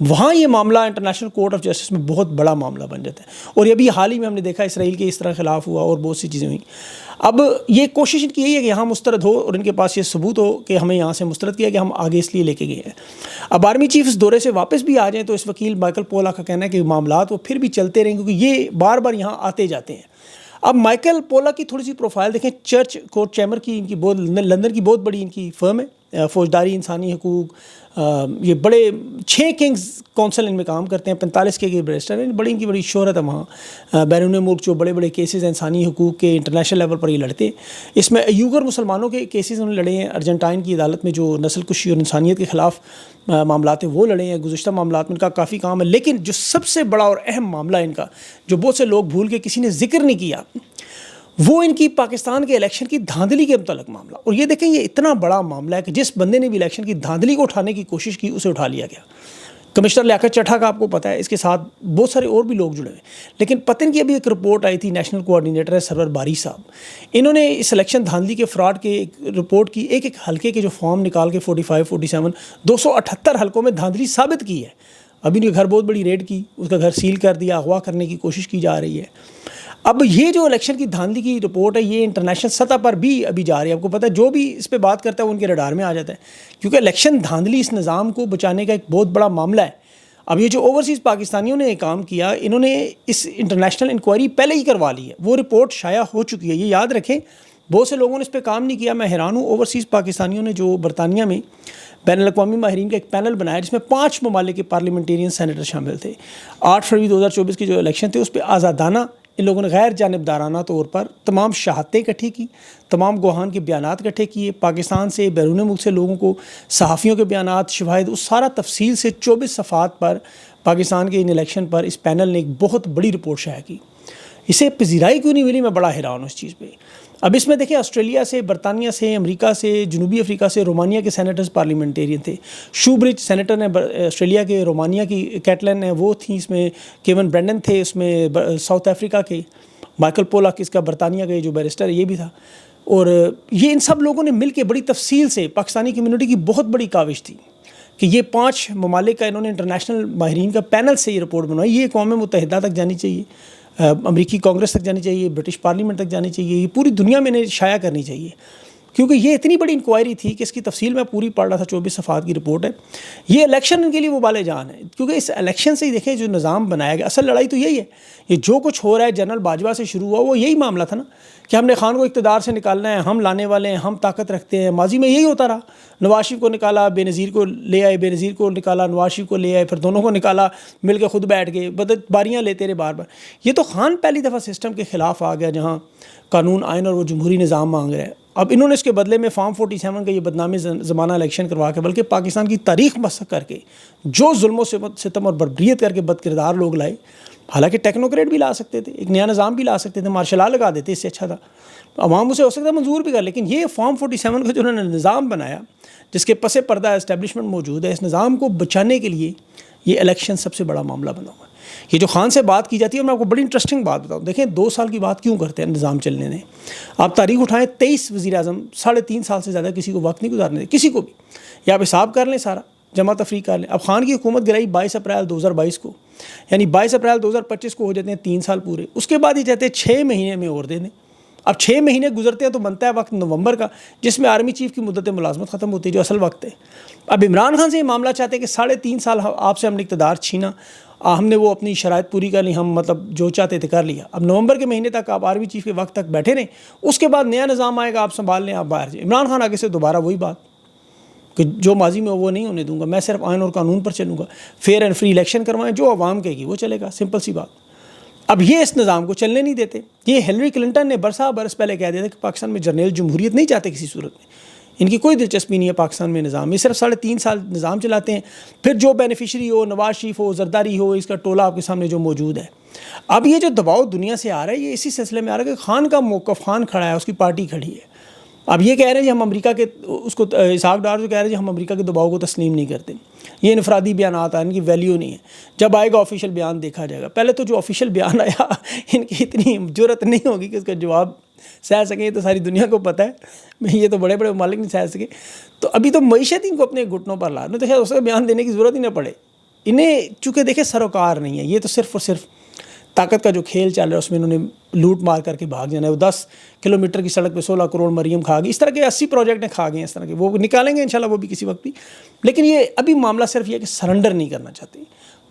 وہاں یہ معاملہ انٹرنیشنل کورٹ آف جسٹس میں بہت بڑا معاملہ بن جاتا ہے. اور یہ ابھی حال ہی میں ہم نے دیکھا اسرائیل کے اس طرح خلاف ہوا اور بہت سی چیزیں ہوئیں. اب یہ کوشش ان کی یہی ہے کہ یہاں مسترد ہو اور ان کے پاس یہ ثبوت ہو کہ ہمیں یہاں سے مسترد کیا کہ ہم آگے اس لیے لے کے گئے ہیں. اب آرمی چیف اس دورے سے واپس بھی آ جائیں تو اس وکیل مائیکل پولا کا کہنا ہے کہ معاملات وہ پھر بھی چلتے رہیں کیونکہ یہ بار بار یہاں آتے جاتے ہیں. اب مائیکل پولا کی تھوڑی سی پروفائل دیکھیں. چرچ کورٹ چیمبر کی ان کی بہت لندن کی بہت بڑی ان کی فرم ہے. فوجداری, انسانی حقوق, یہ بڑے 6 کنگز کونسل ان میں کام کرتے ہیں. 45 کے بیرسٹر ہیں. بڑی ان کی بڑی شہرت ہے وہاں. بیرون ملک جو بڑے بڑے کیسز ہیں انسانی حقوق کے انٹرنیشنل لیول پر یہ لڑتے ہیں. اس میں ایوگر مسلمانوں کے کیسز انہوں نے لڑے ہیں. ارجنٹائن کی عدالت میں جو نسل کشی اور انسانیت کے خلاف معاملات ہیں وہ لڑے ہیں. گزشتہ معاملات میں ان کا کافی کام ہے. لیکن جو سب سے بڑا اور اہم معاملہ ان کا جو بہت سے لوگ بھول کے کسی نے ذکر نہیں کیا وہ ان کی پاکستان کے الیکشن کی دھاندلی کے متعلق معاملہ. اور یہ دیکھیں یہ اتنا بڑا معاملہ ہے کہ جس بندے نے بھی الیکشن کی دھاندلی کو اٹھانے کی کوشش کی اسے اٹھا لیا گیا. کمشنر لیاقت چٹھا کا آپ کو پتہ ہے, اس کے ساتھ بہت سارے اور بھی لوگ جڑے ہوئے. لیکن پتن کی ابھی ایک رپورٹ آئی تھی, نیشنل کوآرڈینیٹر ہے سرور باری صاحب, انہوں نے اس الیکشن دھاندلی کے فراڈ کے ایک رپورٹ کی. ایک حلقے کے جو فارم نکال کے 45 47 278 حلقوں میں دھاندلی ثابت کی ہے. ابھی ان کے گھر بہت بڑی ریڈ کی, اس کا گھر سیل کر دیا, اغوا کرنے کی کوشش کی جا رہی ہے. اب یہ جو الیکشن کی دھاندلی کی رپورٹ ہے یہ انٹرنیشنل سطح پر بھی ابھی جا رہی ہے. آپ کو پتہ ہے جو بھی اس پہ بات کرتا ہے وہ ان کے رڈار میں آ جاتا ہے کیونکہ الیکشن دھاندلی اس نظام کو بچانے کا ایک بہت بڑا معاملہ ہے. اب یہ جو اوورسیز پاکستانیوں نے کام کیا انہوں نے اس انٹرنیشنل انکوائری پہلے ہی کروا لی ہے. وہ رپورٹ شائع ہو چکی ہے. یہ یاد رکھیں بہت سے لوگوں نے اس پہ کام نہیں کیا. میں حیران ہوں اوورسیز پاکستانیوں نے جو برطانیہ میں بین الاقوامی ماہرین کا ایک پینل بنایا جس میں 5 ممالک کے پارلیمنٹیرین سینیٹر شامل تھے. 8 فروری 2024 کے جو الیکشن تھے اس پہ آزادانہ ان لوگوں نے غیر جانبدارانہ طور پر تمام شہادتیں اکٹھی کی, تمام گواہان کے بیانات اکٹھے کیے, پاکستان سے بیرون ملک سے لوگوں کو صحافیوں کے بیانات, شواہد, اس سارا تفصیل سے 24 صفحات پر پاکستان کے ان الیکشن پر اس پینل نے ایک بہت بڑی رپورٹ شائع کی. اسے پذیرائی کیوں نہیں ملی, میں بڑا حیران ہوں اس چیز پہ. اب اس میں دیکھیں آسٹریلیا سے, برطانیہ سے, امریکہ سے, جنوبی افریقہ سے, رومانیہ کے سینیٹرز پارلیمنٹیرین تھے. شو برج سینیٹر نے آسٹریلیا کے, رومانیہ کی کیٹلن ہیں وہ تھیں, اس میں کیون برینڈن تھے, اس میں ساؤتھ افریقہ کے مائیکل پولاک, اس کا برطانیہ کا جو بیرسٹر ہے یہ بھی تھا. اور یہ ان سب لوگوں نے مل کے بڑی تفصیل سے, پاکستانی کمیونٹی کی بہت بڑی کاوش تھی کہ یہ 5 ممالک کا انہوں نے انٹرنیشنل ماہرین کا پینل سے یہ رپورٹ بنوائی. یہ اقوام متحدہ تک جانی چاہیے, امریکی کانگریس تک جانی چاہیے, برٹش پارلیمنٹ تک جانی چاہیے, یہ پوری دنیا میں انہیں شائع کرنی چاہیے کیونکہ یہ اتنی بڑی انکوائری تھی کہ اس کی تفصیل میں پوری پڑھ رہا تھا. 24 صفحات کی رپورٹ ہے. یہ الیکشن ان کے لیے وہ بالِ جان ہے کیونکہ اس الیکشن سے ہی دیکھیں جو نظام بنایا گیا, اصل لڑائی تو یہی ہے. یہ جو کچھ ہو رہا ہے جنرل باجوہ سے شروع ہوا وہ یہی معاملہ تھا نا کہ ہم نے خان کو اقتدار سے نکالنا ہے, ہم لانے والے ہیں, ہم طاقت رکھتے ہیں. ماضی میں یہی ہوتا رہا. نواز شریف کو نکالا, بے نظیر کو لے آئے, بے نظیر کو نکالا, نواز شریف کو لے آئے, پھر دونوں کو نکالا, مل کے خود بیٹھ گئے, باریاں لیتے رہے بار بار. یہ تو خان پہلی دفعہ سسٹم کے خلاف آ گیا جہاں قانون آئین اور وہ جمہوری نظام مانگ رہے ہیں. اب انہوں نے اس کے بدلے میں فارم 47 کا یہ بدنامی زمانہ الیکشن کروا کے بلکہ پاکستان کی تاریخ مسخ کر کے جو ظلم و ستم اور بربریت کر کے بد کردار لوگ لائے. حالانکہ ٹیکنوکریٹ بھی لا سکتے تھے, ایک نیا نظام بھی لا سکتے تھے, مارشل لا لگا دیتے, اس سے اچھا تھا. عوام اسے ہو سکتا ہے منظور بھی کر, لیکن یہ فارم 47 کا جو انہوں نے نظام بنایا جس کے پس پردہ اسٹیبلشمنٹ موجود ہے, اس نظام کو بچانے کے لیے یہ الیکشن سب سے بڑا معاملہ بنا ہوا ہے. یہ جو خان سے بات کی جاتی ہے, میں آپ کو بڑی انٹرسٹنگ بات بتاؤں. دیکھیں 2 سال کی بات کیوں کرتے ہیں نظام چلنے نے. آپ تاریخ اٹھائیں 23 وزیر اعظم 3.5 سال سے زیادہ کسی کو وقت نہیں گزارنے دے, کسی کو بھی. یا آپ حساب کر لیں سارا, جمع تفریق کر لیں. اب خان کی حکومت گرائی 22 اپریل 2022 کو, یعنی 22 اپریل 2025 کو ہو جاتے ہیں 3 سال پورے. اس کے بعد یہ چاہتے ہیں 6 مہینے میں اور دے دیں. اب 6 مہینے گزرتے ہیں تو بنتا ہے وقت نومبر کا جس میں آرمی چیف کی مدت ملازمت ختم ہوتی ہے جو اصل وقت ہے. اب عمران خان سے یہ معاملہ چاہتے ہیں کہ 3.5 سال آپ سے ہم نے اقتدار چھینا, ہم نے وہ اپنی شرائط پوری کر لی, ہم مطلب جو چاہتے تھے کر لیا. اب نومبر کے مہینے تک آپ آرمی چیف کے وقت تک بیٹھے رہیں, اس کے بعد نیا نظام آئے گا, آپ سنبھال لیں, آپ باہر جائیں. عمران خان آگے سے دوبارہ وہی بات کہ جو ماضی میں وہ نہیں ہونے دوں گا, میں صرف آئین اور قانون پر چلوں گا, فیئر اینڈ فری الیکشن کروائیں, جو عوام کہے گی وہ چلے گا, سمپل سی بات. اب یہ اس نظام کو چلنے نہیں دیتے. یہ ہلری کلنٹن نے برس پہلے کہہ دیا تھا کہ پاکستان میں جرنیل جمہوریت نہیں چاہتے کسی صورت میں, ان کی کوئی دلچسپی نہیں ہے پاکستان میں نظام, یہ صرف 3.5 سال نظام چلاتے ہیں. پھر جو بینیفیشری ہو, نواز شریف ہو, زرداری ہو, اس کا ٹولہ آپ کے سامنے جو موجود ہے. اب یہ جو دباؤ دنیا سے آ رہا ہے یہ اسی سلسلے میں آ رہا ہے کہ خان کا موقف, خان کھڑا ہے, اس کی پارٹی کھڑی ہے. اب یہ کہہ رہے ہیں جی ہم امریکہ کے, اس کو اسحاق ڈار جو کہہ رہے ہیں جی ہم امریکہ کے دباؤ کو تسلیم نہیں کرتے, یہ انفرادی بیانات ہیں, ان کی ویلیو نہیں ہے, جب آئے گا آفیشیل بیان دیکھا جائے گا. پہلے تو جو آفیشیل بیان آیا ان کی اتنی جرت نہیں ہوگی کہ اس کا جواب سہ سکیں, یہ تو ساری دنیا کو پتہ ہے, یہ تو بڑے بڑے ممالک نہیں سہ سکے. تو ابھی تو معیشت ان کو اپنے گھٹنوں پر لا, نہیں تو شاید اس کا بیان دینے کی ضرورت ہی نہ پڑے. انہیں چونکہ دیکھیں سروکار نہیں ہے، یہ تو صرف اور صرف طاقت کا جو کھیل چل رہا ہے اس میں انہوں نے لوٹ مار کر کے بھاگ جانا ہے. وہ 10 کلومیٹر کی سڑک پہ 16 کروڑ مریم کھا گئی، اس طرح کے 80 پروجیکٹ کھا گئے ہیں اس طرح کے، وہ نکالیں گے انشاءاللہ وہ بھی کسی وقت بھی. لیکن یہ ابھی معاملہ صرف یہ ہے کہ سرنڈر نہیں کرنا چاہتے.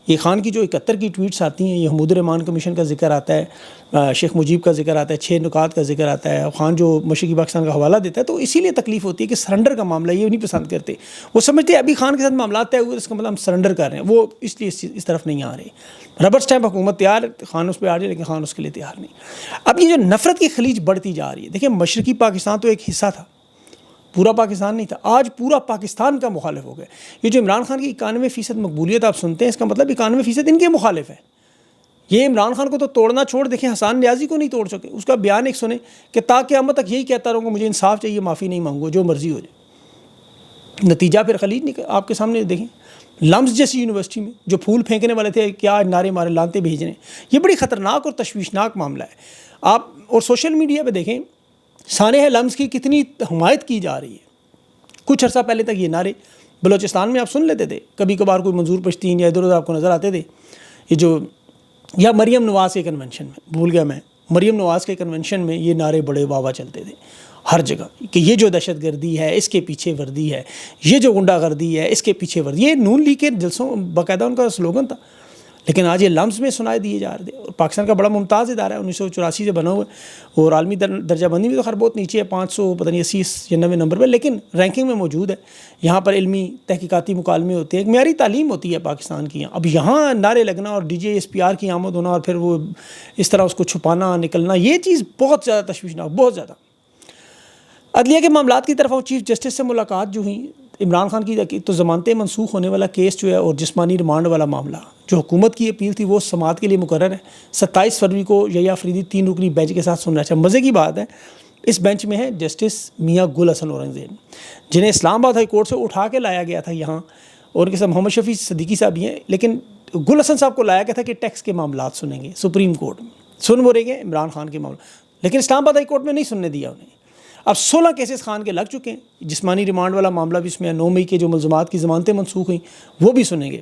یہ خان کی جو 71 کی ٹویٹس آتی ہیں، یہ حمود الرحمان کمیشن کا ذکر آتا ہے، شیخ مجیب کا ذکر آتا ہے، 6 نکات کا ذکر آتا ہے، خان جو مشرقی پاکستان کا حوالہ دیتا ہے، تو اسی لیے تکلیف ہوتی ہے کہ سرنڈر کا معاملہ یہ نہیں پسند کرتے. وہ سمجھتے ہیں ابھی خان کے ساتھ معاملات طے ہوئے اس کا مطلب ہم سرنڈر کر رہے ہیں، وہ اس لیے اس طرف نہیں آ رہے. ربر سٹیمپ حکومت تیار ہے، خان اس پہ آ جائے لیکن خان اس کے لیے تیار نہیں. اب یہ جو نفرت کی خلیج بڑھتی جا رہی ہے، دیکھیں مشرقی پاکستان تو ایک حصہ تھا، پورا پاکستان نہیں تھا، آج پورا پاکستان کا مخالف ہو گیا. یہ جو عمران خان کی 91% مقبولیت آپ سنتے ہیں، اس کا مطلب 91% ان کے مخالف ہے. یہ عمران خان کو تو توڑنا چھوڑ، دیکھیں حسان نیازی کو نہیں توڑ سکے. اس کا بیان ایک سنیں کہ تا قیامت تک یہی کہتا رہوں گا مجھے انصاف چاہیے، معافی نہیں مانگوں گا، جو مرضی ہو جائے. نتیجہ پھر خلیج نہیں، آپ کے سامنے دیکھیں لمس جیسی یونیورسٹی میں جو پھول پھینکنے والے تھے، کیا نعرے مارے لانتے بھیج رہے ہیں. یہ بڑی خطرناک اور تشویشناک معاملہ ہے. آپ اور سوشل میڈیا پہ دیکھیں سانحہ لمس کی کتنی حمایت کی جا رہی ہے. کچھ عرصہ پہلے تک یہ نعرے بلوچستان میں آپ سن لیتے تھے، کبھی کبھار کوئی منظور پشتین یا ادھر ادھر آپ کو نظر آتے تھے. یہ جو یا مریم نواز کے کنونشن میں، بھول گیا میں، مریم نواز کے کنونشن میں یہ نعرے بڑے واوا چلتے تھے ہر جگہ کہ یہ جو دہشت گردی ہے اس کے پیچھے وردی ہے، یہ جو غنڈہ گردی ہے اس کے پیچھے وردی. یہ نون لیگ کے جلسوں باقاعدہ ان کا سلوگن تھا. لیکن آج یہ لمس میں سنائے دیے جا رہے تھے. اور پاکستان کا بڑا ممتاز ادارہ ہے، 1984 سے بنا ہوا ہے، اور عالمی درجہ بندی میں تو خیر بہت نیچے ہے، 500 پتہ نہیں 80 یا 90 نمبر پہ، لیکن رینکنگ میں موجود ہے. یہاں پر علمی تحقیقاتی مکالمے ہوتے ہیں، ایک معیاری تعلیم ہوتی ہے پاکستان کی. اب یہاں نعرے لگنا اور DJSPR کی آمد ہونا اور پھر وہ اس طرح اس کو چھپانا نکلنا، یہ چیز بہت زیادہ تشویشناک، بہت زیادہ. عدلیہ کے معاملات کی طرف چیف جسٹس سے ملاقات جو ہوئی، عمران خان کی تو ضمانتیں منسوخ ہونے والا کیس جو ہے اور جسمانی ریمانڈ والا معاملہ، جو حکومت کی اپیل تھی وہ سماعت کے لیے مقرر ہے. 27 فروری کو یحییٰ افریدی 3 رکنی بینچ کے ساتھ سننا چاہیے. مزے کی بات ہے اس بینچ میں ہے جسٹس میاں گل حسن اورنگزیب، جنہیں اسلام آباد ہائی کورٹ سے اٹھا کے لایا گیا تھا یہاں، اور ان کے ساتھ محمد شفیع صدیقی صاحب بھی ہیں. لیکن گل حسن صاحب کو لایا گیا تھا کہ ٹیکس کے معاملات سنیں گے سپریم کورٹ میں، سن وہ رہے گے عمران خان کے معاملہ، لیکن اسلام آباد ہائی کورٹ میں نہیں سننے دیا انہیں. اب 16 کیسز خان کے لگ چکے ہیں، جسمانی ریمانڈ والا معاملہ بھی اس میں 9 مئی کے جو ملزمات کی ضمانتیں منسوخ ہوئیں وہ بھی سنیں گے.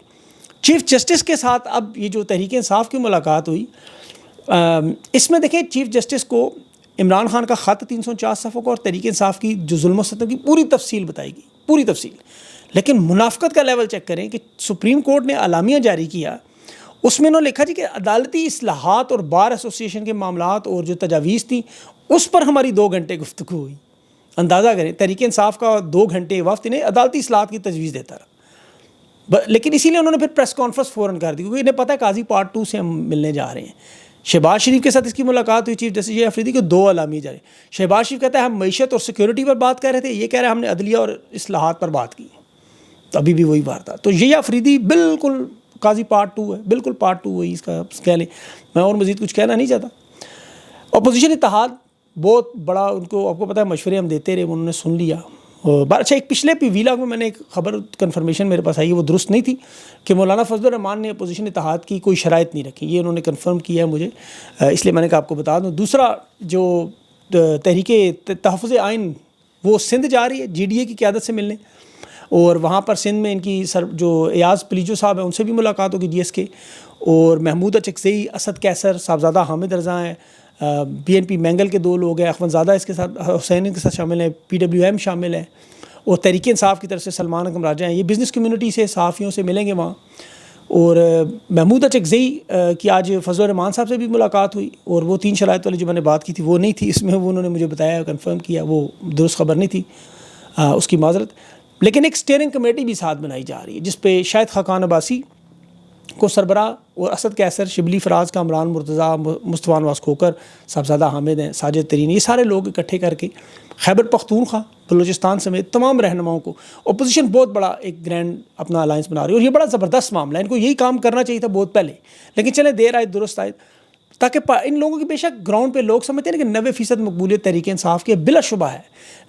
چیف جسٹس کے ساتھ اب یہ جو تحریک انصاف کی ملاقات ہوئی، اس میں دیکھیں چیف جسٹس کو عمران خان کا خط 304 صفحوں کا اور تحریک انصاف کی جو ظلم و ستم کی پوری تفصیل بتائی گئی، پوری تفصیل. لیکن منافقت کا لیول چیک کریں کہ سپریم کورٹ نے اعلامیہ جاری کیا، اس میں انہوں نے لکھا جی کہ عدالتی اصلاحات اور بار ایسوسیشن کے معاملات اور جو تجاویز تھیں اس پر ہماری 2 گھنٹے گفتگو ہوئی. اندازہ کریں تحریک انصاف کا 2 گھنٹے وقت انہیں عدالتی اصلاحات کی تجویز دیتا رہا. لیکن اسی لیے انہوں نے پھر پریس کانفرنس فوراً کر دی، کیونکہ انہیں پتہ ہے قاضی پارٹ 2 سے ہم ملنے جا رہے ہیں. شہباز شریف کے ساتھ اس کی ملاقات ہوئی، چیف جسٹس یحییٰ افریدی کے 2 اعلامیے جاری. شہباز شریف کہتا ہے ہم معیشت اور سیکورٹی پر بات کر رہے تھے، یہ کہہ رہے ہیں ہم نے عدلیہ اور اصلاحات پر بات کی. تو ابھی بھی وہی بات تھا. تو یحییٰ افریدی بالکل قاضی پارٹ 2 ہے، بالکل پارٹ 2 وہی اس کا کہہ لیں. میں اور مزید کچھ کہنا نہیں چاہتا. اپوزیشن اتحاد بہت بڑا، ان کو آپ کو پتہ ہے مشورے ہم دیتے رہے، انہوں نے سن لیا. اچھا ایک پچھلے ویلاگ میں نے ایک خبر کنفرمیشن میرے پاس آئی ہے، وہ درست نہیں تھی، کہ مولانا فضل الرحمان نے اپوزیشن اتحاد کی کوئی شرائط نہیں رکھی. یہ انہوں نے کنفرم کیا ہے مجھے، اس لیے میں نے کہا آپ کو بتا دوں. دوسرا جو تحریک تحفظ آئین وہ سندھ جا رہی ہے GDA کی قیادت سے ملنے، اور وہاں پر سندھ میں ان کی جو ایاز پلیجو صاحب ہیں ان سے بھی ملاقات ہوگی GS کے، اور محمود اچکزئی، اسد کیسر، صاحبزادہ حامد رضا ہیں، BNP مینگل کے 2 لوگ ہیں، اخوند زادہ اس کے ساتھ، حسین ان کے ساتھ شامل ہیں، PWM شامل ہیں، اور تحریک انصاف کی طرف سے سلمان اکرم راجہ ہیں. یہ بزنس کمیونٹی سے صحافیوں سے ملیں گے وہاں. اور محمود اچکزئی کی آج فضل الرحمان صاحب سے بھی ملاقات ہوئی، اور وہ 3 شرائط والی جو میں نے بات کی تھی وہ نہیں تھی اس میں، وہ انہوں نے مجھے بتایا کنفرم کیا، وہ درست خبر نہیں تھی، اس کی معذرت. لیکن ایک اسٹیئرنگ کمیٹی بھی ساتھ بنائی جا رہی ہے جس پہ شاہد خاقان عباسی کو سربراہ، اور اسد کیسر، شبلی فراز، کامران مرتضیٰ، مصطفیٰ نواز کھوکر، صاحبزادہ حامد ہیں، ساجد ترین، یہ سارے لوگ اکٹھے کر کے خیبر پختونخوا، بلوچستان سمیت تمام رہنماؤں کو، اپوزیشن بہت بڑا ایک گرینڈ اپنا الائنس بنا رہی ہے. اور یہ بڑا زبردست معاملہ ہے، ان کو یہی کام کرنا چاہیے تھا بہت پہلے، لیکن چلیں دیر آئے درست آئے. تاکہ ان لوگوں کی بے شک گراؤنڈ پہ لوگ سمجھتے ہیں کہ 90% مقبولیت تحریک انصاف کی بلا شبہ ہے،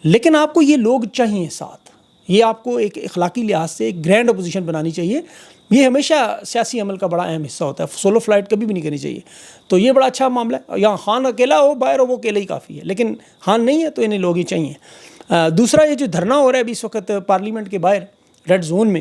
لیکن آپ کو یہ لوگ چاہیے ساتھ. یہ آپ کو ایک اخلاقی لحاظ سے ایک گرینڈ اپوزیشن بنانی چاہیے. یہ ہمیشہ سیاسی عمل کا بڑا اہم حصہ ہوتا ہے، سولو فلائٹ کبھی بھی نہیں کرنی چاہیے. تو یہ بڑا اچھا معاملہ ہے. یہاں خان اکیلا ہو باہر ہو وہ اکیلا ہی کافی ہے، لیکن خان نہیں ہے تو انہیں لوگ ہی چاہیے. دوسرا یہ جو دھرنا ہو رہا ہے ابھی اس وقت پارلیمنٹ کے باہر ریڈ زون میں،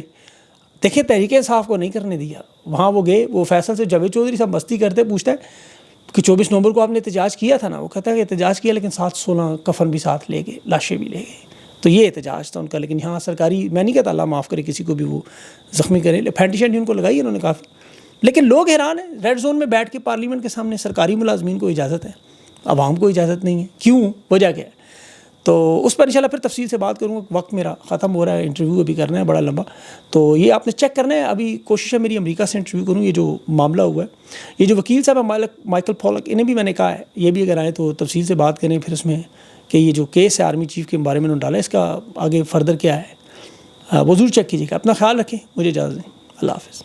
دیکھیں تحریک انصاف کو نہیں کرنے دیا. وہاں وہ گئے, وہ فیصل سے جاوید چودھری صاحب مستی کرتے, پوچھتا ہے کہ 24 نومبر کو آپ نے احتجاج کیا تھا نا؟ وہ کہتا ہے کہ احتجاج کیا لیکن 16 کفن بھی ساتھ لے گئے, لاشیں بھی لے گئے. تو یہ احتجاج تھا ان کا. لیکن یہاں سرکاری, میں نہیں کہتا اللہ معاف کرے کسی کو بھی وہ زخمی کرے, پھینٹی شینٹی ان کو لگائی انہوں نے کافی. لیکن لوگ حیران ہیں, ریڈ زون میں بیٹھ کے پارلیمنٹ کے سامنے سرکاری ملازمین کو اجازت ہے, عوام کو اجازت نہیں ہے. کیوں؟ وجہ کیا ہے؟ تو اس پر انشاءاللہ پھر تفصیل سے بات کروں گا. وقت میرا ختم ہو رہا ہے, انٹرویو ابھی کرنا ہے بڑا لمبا, تو یہ آپ نے چیک کرنا ہے. ابھی کوشش ہے میری امریکہ سے انٹرویو کروں. یہ جو معاملہ ہوا ہے, یہ جو وکیل صاحب ہیں مائیکل پولک, انہیں بھی میں نے کہا ہے یہ بھی اگر آئیں تو تفصیل سے بات کریں پھر اس میں کہ یہ جو کیس ہے آرمی چیف کے بارے میں انہوں نے ڈالا, اس کا آگے فردر کیا ہے وہ ضرور چیک کیجیے گا. اپنا خیال رکھیں, مجھے اجازت دیں. اللہ حافظ.